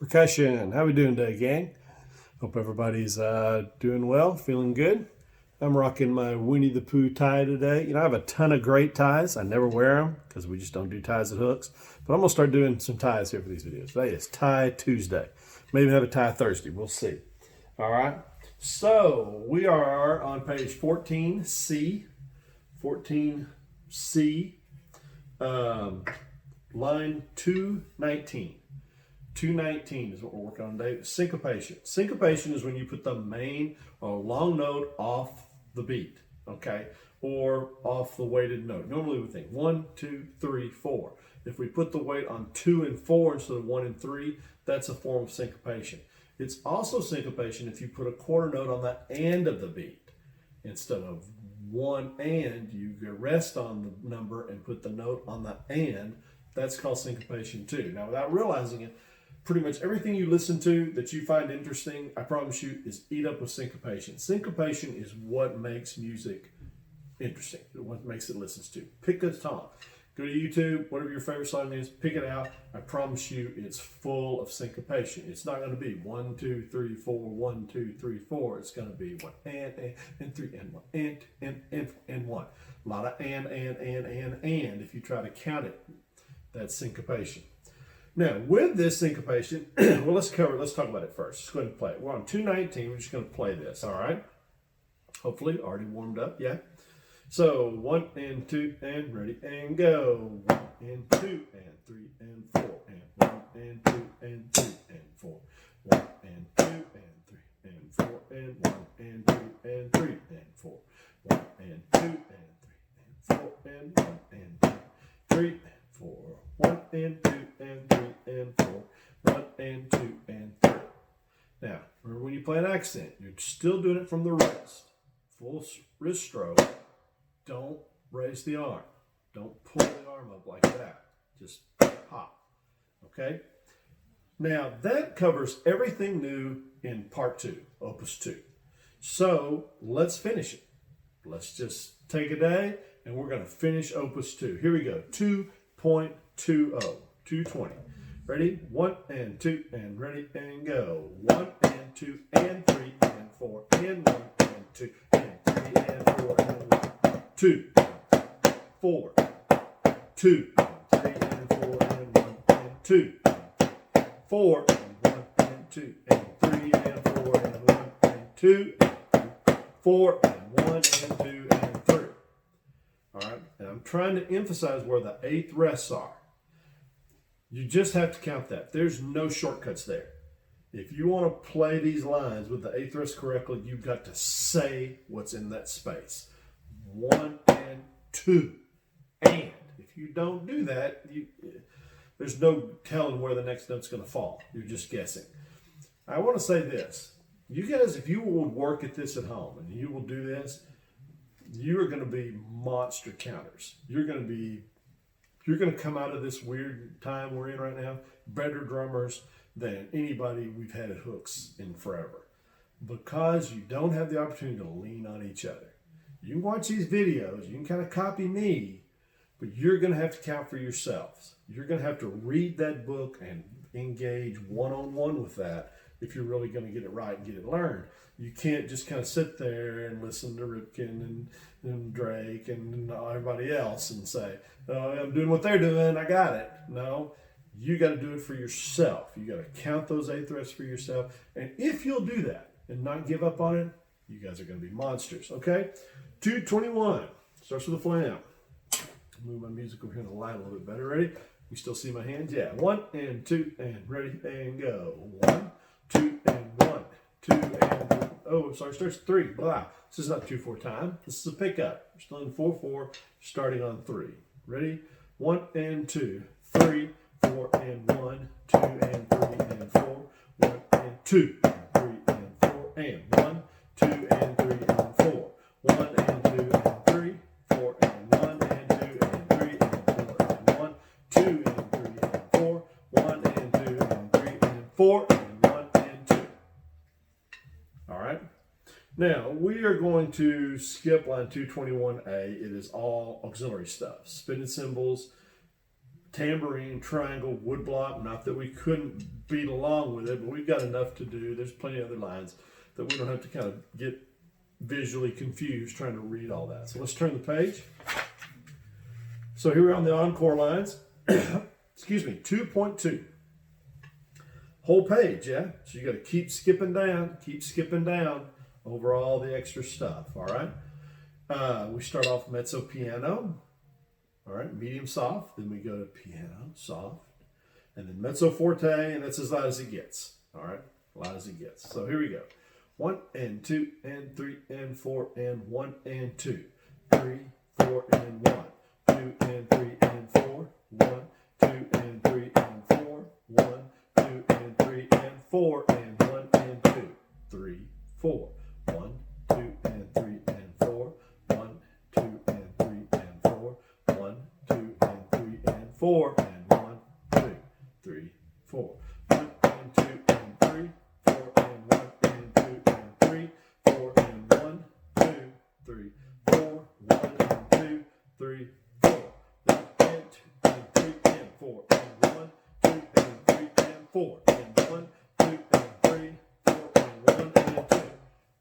Percussion. How we doing today, gang? Hope everybody's doing well, feeling good. I'm rocking my Winnie the Pooh tie today. You know, I have a ton of great ties. I never wear them because we just don't do ties and hooks. But I'm going to start doing some ties here for these videos. Today is Tie Tuesday. Maybe have a tie Thursday. We'll see. All right. So we are on page 14C. 14C. Line 219. 219 is what we're working on today. Syncopation. Syncopation is when you put the main or long note off the beat, okay, or off the weighted note. Normally we think 1, 2, 3, 4. If we put the weight on 2 and 4 instead of 1 and 3, that's a form of syncopation. It's also syncopation if you put a quarter note on the end of the beat. Instead of 1 and, you rest on the number and put the note on the and. That's called syncopation too. Now, without realizing it, pretty much everything you listen to that you find interesting, I promise you, is eat up with syncopation. Syncopation is what makes music interesting, what makes it listened to. Pick a song. Go to YouTube, whatever your favorite song is, pick it out. I promise you it's full of syncopation. It's not going to be 1, 2, 3, 4, 1, 2, 3, 4. It's going to be 1 and 3 and 1 and 1. A lot of and. If you try to count it, that's syncopation. Now, with this syncopation, well, let's talk about it first. Let's go ahead and play it. We're on 219. We're just going to play this, all right? Hopefully, already warmed up, yeah? So, 1 and 2 and ready and go. 1 and 2 and 3 and 4 and 1 and 2 and 3 and 4. 1 and 2 and 3 and 4 and 1 and 2 and 3 and 4. 1 and 2 and 3 and 4 and 1 and 2, 3 and 4. 1 and 2 and 3 and 4. 1 and 2 and 3. Now, remember when you play an accent, you're still doing it from the wrist. Full wrist stroke. Don't raise the arm. Don't pull the arm up like that. Just hop. Okay? Now, that covers everything new in part 2, opus 2. So, let's finish it. Let's just take a day and we're going to finish opus 2. Here we go. 2.20. 220. Ready? 1 and 2 and ready and go. 1 and 2 and 3 and 4 and 1 and 2 and 3 and 4 and 1. 2, 4, 2, 3 and 4 and 1 and 2, 4 and 1 and 2 and 3 and 4 and 1 and 2, 4 and 1 and 2 and 3. All right, and I'm trying to emphasize where the 8th rests are. You just have to count that. There's no shortcuts there. If you want to play these lines with the 8th rest correctly, you've got to say what's in that space. 1 and 2. And if you don't do that, there's no telling where the next note's going to fall. You're just guessing. I want to say this. You guys, if you will work at this at home and you will do this, you are going to be monster counters. You're going to come out of this weird time we're in right now better drummers than anybody we've had at hooks in forever, because you don't have the opportunity to lean on each other. You can watch these videos, you can kind of copy me, but you're going to have to count for yourselves. You're going to have to read that book and engage one-on-one with that if you're really going to get it right and get it learned. You can't just kind of sit there and listen to Ripken and Drake and everybody else and say, oh, I'm doing what they're doing, I got it. No, you got to do it for yourself. You got to count those 8th rests for yourself. And if you'll do that and not give up on it, you guys are going to be monsters, okay? 221 starts with a flam. Move my music over here in the light a little bit better. Ready? You still see my hands? Yeah. 1 and 2 and ready and go. 1, 2 and 1, 2 and oh, sorry, starts 3. Blah. This is not 2/4 time. This is a pickup. We're still in 4/4, starting on 3. Ready? 1 and 2, 3, 4 and 1, 2 and 3 and 4, 1 and 2 and 3 and 4 and 1, 2 and 3 and 4, 1 and 2 and 3, 4 and 1 and 2 and 3 and 4 and 1, 2 and 3 and 4, 1 and 2 and 3 and 4 and 1 and 2. All right. Now, we are going to skip line 221A. It is all auxiliary stuff. Spinning cymbals, tambourine, triangle, woodblock. Not that we couldn't beat along with it, but we've got enough to do. There's plenty of other lines that we don't have to kind of get visually confused trying to read all that. So let's turn the page. So here we're on the encore lines. Excuse me, 2.2. Whole page, yeah? So you got to keep skipping down over all the extra stuff, all right? We start off mezzo piano, all right, medium soft, then we go to piano, soft, and then mezzo forte, and that's as loud as it gets, all right? Loud as it gets. So here we go. 1 and 2 and 3 and 4 and 1 and 2, 3, 4 and 1, 2 and 3 and 4, 1, 2 and 3 and 4, 1, 2 and 3 and 4 and 1 and 2, 3, 4, 1, 2 and 3 and 4, 1, 2 and 3 and 4, 1, 2 and 3 and 4 and 1, 2, 3, 4, 1 and 2 and 3, 4 and 1 and 2 and 3, 4 and 1, 2, 3, 4, 1 and 2, 3, 4, 1 and 2 and 3 and 4 and 1, 2 and 3 and 4 and 1, 2 and 3, 4 and 1 and 2.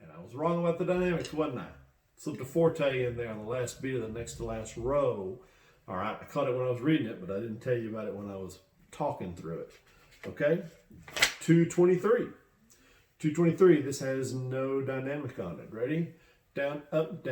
And I was wrong about the dynamics, wasn't I? Slipped a forte in there on the last beat of the next to last row. All right, I caught it when I was reading it, but I didn't tell you about it when I was talking through it. Okay, 223. 223, this has no dynamic on it. Ready? Down, up,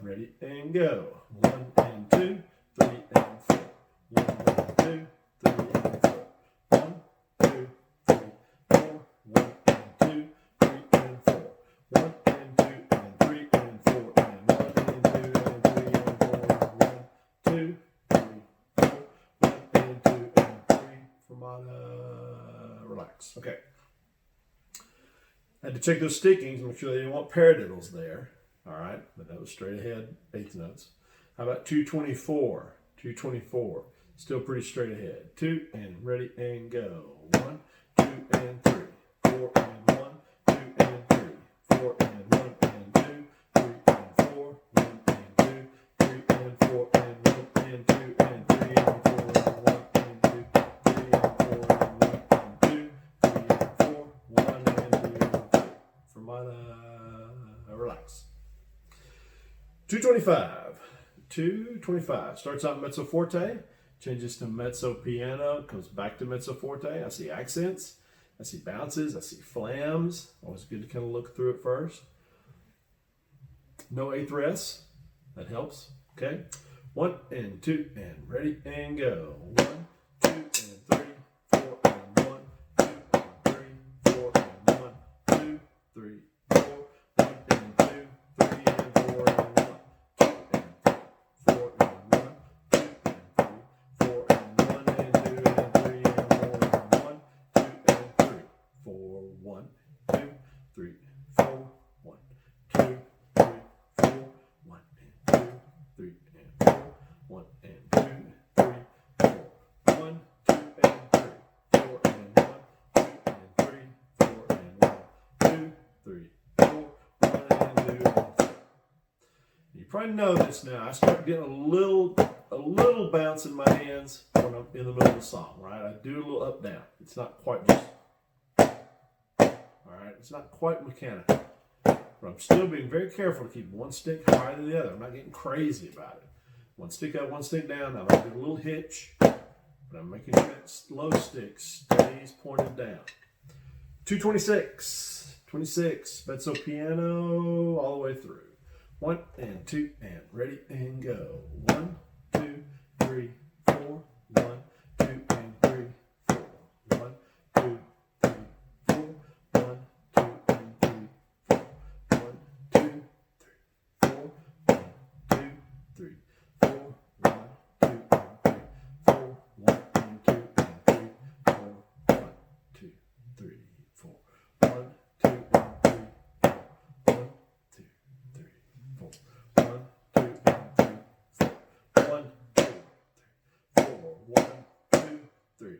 ready, and go. 1 and 2, 3 and 4. 1 and 2, 3 and 4. 1, 2, 3, 4. 1 and 2, 3 and 4. 1 and 2 and 3 and 4 and 1 and 2 and 3 and 4. 1, 2, 3, 4. 1 and 2 and 3. Fermata, relax. Okay. I had to check those stickings, make sure they didn't want paradiddles there. All right, but that was straight ahead, eighth notes. How about 224? 224, still pretty straight ahead. 2 and ready and go. 1, 2 and 3, 4 and 1, 2 and 3, 4 and 1 and 2, 3 and 4, 1 and 2, 3 and 4 and 1 and 2 and 3 and 4 and 1 and 2, 3 and 4 and 1 and 2, 3 and 4, 1 and 2 and 3. Fermata, relax. 225. 225. Starts out mezzo forte, changes to mezzo piano, comes back to mezzo forte. I see accents, I see bounces, I see flams. Always good to kind of look through it first. No eighth rest. That helps. Okay. 1 and 2 and ready and go. 1, 2 and 3, 4 and 1, 2 and 3, 4 and 1, 2, 3, 4, 1 and 2, 3 and 4 and 1, 2 and 3, 4 and 1, 2 and 3, 4 and 1 and 2 and 3 and 4 and 1, 2 and 3, 4, 1, 2, 3, 4, 1, 2, 3, 4, 1 and 2, 3 and 4, 1 and 2, 3, 4, 1, 2 and 3, 4 and 1, 2 and 3, 4 and 1, 2, 3, 4, 1 and 2 and 3. You probably know this now. I start getting a little bounce in my hands when I'm in the middle of the song, right? I do a little up down. It's not quite just, all right? It's not quite mechanical. But I'm still being very careful to keep one stick higher than the other. I'm not getting crazy about it. One stick up, one stick down. I might get a little hitch, but I'm making sure that low stick stays pointed down. 226. 26. Mezzo piano all the way through. 1 and 2 and ready and go. 1, 2, 3, 4. 1, 2 and 3, 4. 1, 2, 3, 4. 1, 2 and 3, 4. 1, 2, 3, 4. 1, 2, 3, 4. 1, 2 and 3, 4. 1 and 2 and 3, 4. 1, 2, 3, 4. 1, 2 and 3, 4. 1, 2, 3, 4. 1, 2 and 3, 4. 1, 2, 3, 4. 1, 2, 3, 4. 1, 2 and 3, 4. 1 and 2 and 3.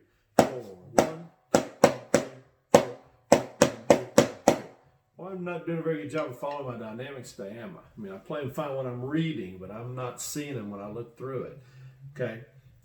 Well, I'm not doing a very good job of following my dynamics today, am I? I mean, I play them fine when I'm reading, but I'm not seeing them when I look through it. Okay,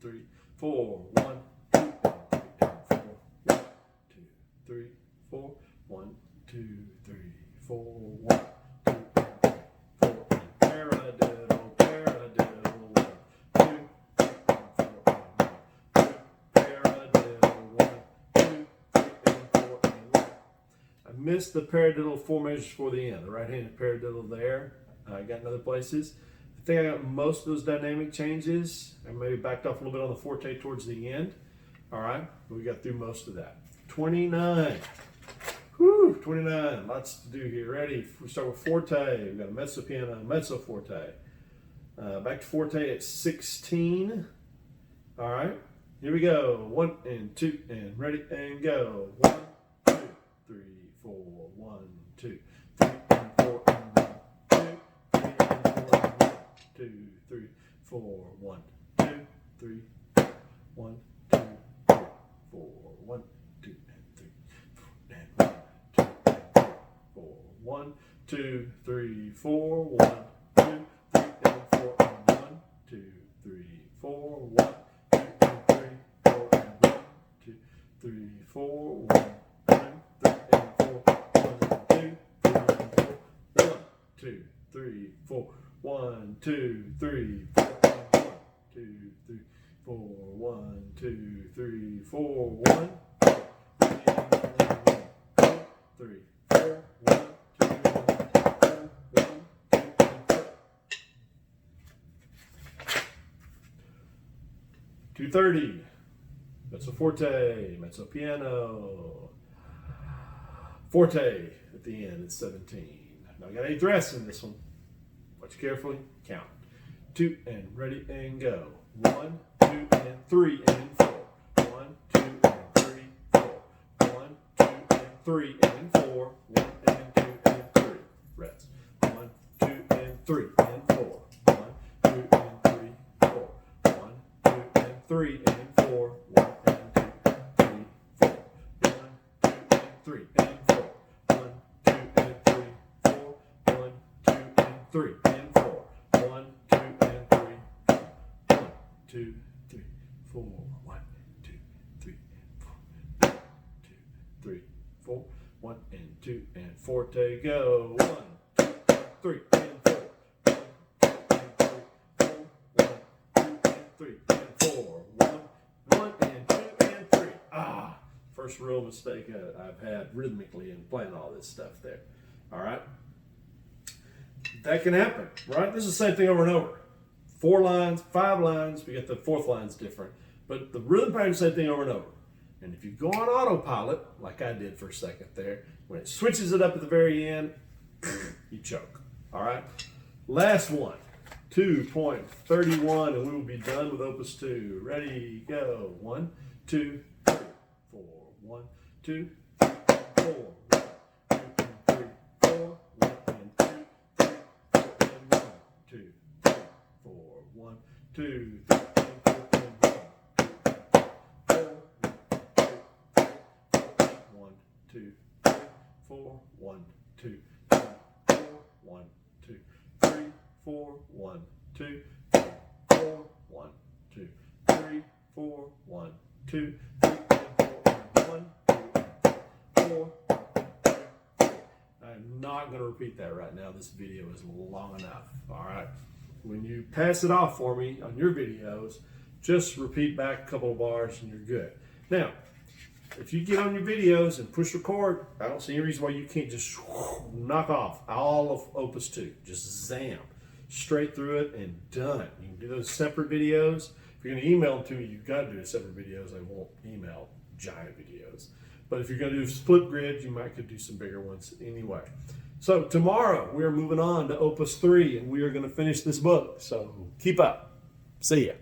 three, four, 1, 2, and 3, and 4, 1, 2, 3, 4, 1, 2, 3, 4, 1, 2, and 4, and paradiddle, paradiddle, 1, 2, 3, and 4, and 1, 2, paradiddle, 1, 2, 3, and 4, and 1. I missed the paradiddle 4 measures for the end. The right-handed paradiddle there. I got in other places. I think I got most of those dynamic changes. I maybe backed off a little bit on the forte towards the end. All right, we got through most of that. 29. Whew, 29. Lots to do here. Ready? We start with forte. We've got a mezzo piano, mezzo forte. Back to forte at 16. All right, here we go. 1 and 2 and ready and go. 1, 2, 3, 4. 1, 2, 3 and 4 and 1, 2, 3 and 4 and 1, 2, 3, 4. 1, 2, 3, 1, 2, 3, 4. 1, 2, and 3, 4, 1, 2, 3, 4. 1, 2, 3, and 4 and 1, 2, 3, 4. 1, 2, and 3, 4 and 1, 2, 3, 4. 1, 2, 3, and 4. 1, 2, 3, 4. 1, 2, 3, 4. 1, 2, 3, 4. 1, 3, 4. 1, 2, 230. Mezzo forte, mezzo piano, forte at the end at 17. Now I got 8th rest in this one. Watch carefully, count. 2 and ready and go. 1, 2 and 3 and 4. 1, 2 and 3, 4. 1, 2 and 3 and 4. 1 and 2 and 3. Rest. 1, 2 and 3 and 4. 1, 2 and 3, 4. 1, 2 and 3 and 4. 1 and 2, 3, 4. 1, 2 and 3 and 4. 1, 2 and 3, 4. 1, 2 and 3 and 4. 1, 2 and 3. 1, 2, 3, 4. 1, 2, 3, 4. 1, 2, 3, 4. 1 and 2 and forte go. 1, 2, 3 and 4. 1, 2 and 3, 4. 1, 2 and 3 and 4. 1, 1 and first real mistake I've had rhythmically in playing all this stuff there. All right. That can happen, right? This is the same thing over and over. 4 lines, 5 lines, we get the 4th line's different. But the rhythm pattern is the same thing over and over. And if you go on autopilot, like I did for a second there, when it switches it up at the very end, you choke. All right? Last one, 2.31, and we will be done with Opus 2. Ready, go. 1, 2, 3, 4. 1, 2, 3, 4. 1, 2, 3, 4, 1, 2, 3, 4, 1, 2, 3, 4, 1, 2, 3, 4, 1, 2, 3, 4, 1, 2, 4. I'm not going to repeat that right now. This video is long enough. All right. When you pass it off for me on your videos, just repeat back a couple of bars and you're good. Now, if you get on your videos and push record, I don't see any reason why you can't just knock off all of Opus 2. Just zam, straight through it and done. You can do those separate videos. If you're going to email them to me, you've got to do the separate videos. I won't email giant videos. But if you're going to do split grid, you might could do some bigger ones anyway. So tomorrow we're moving on to Opus 3 and we are going to finish this book. So keep up. See ya.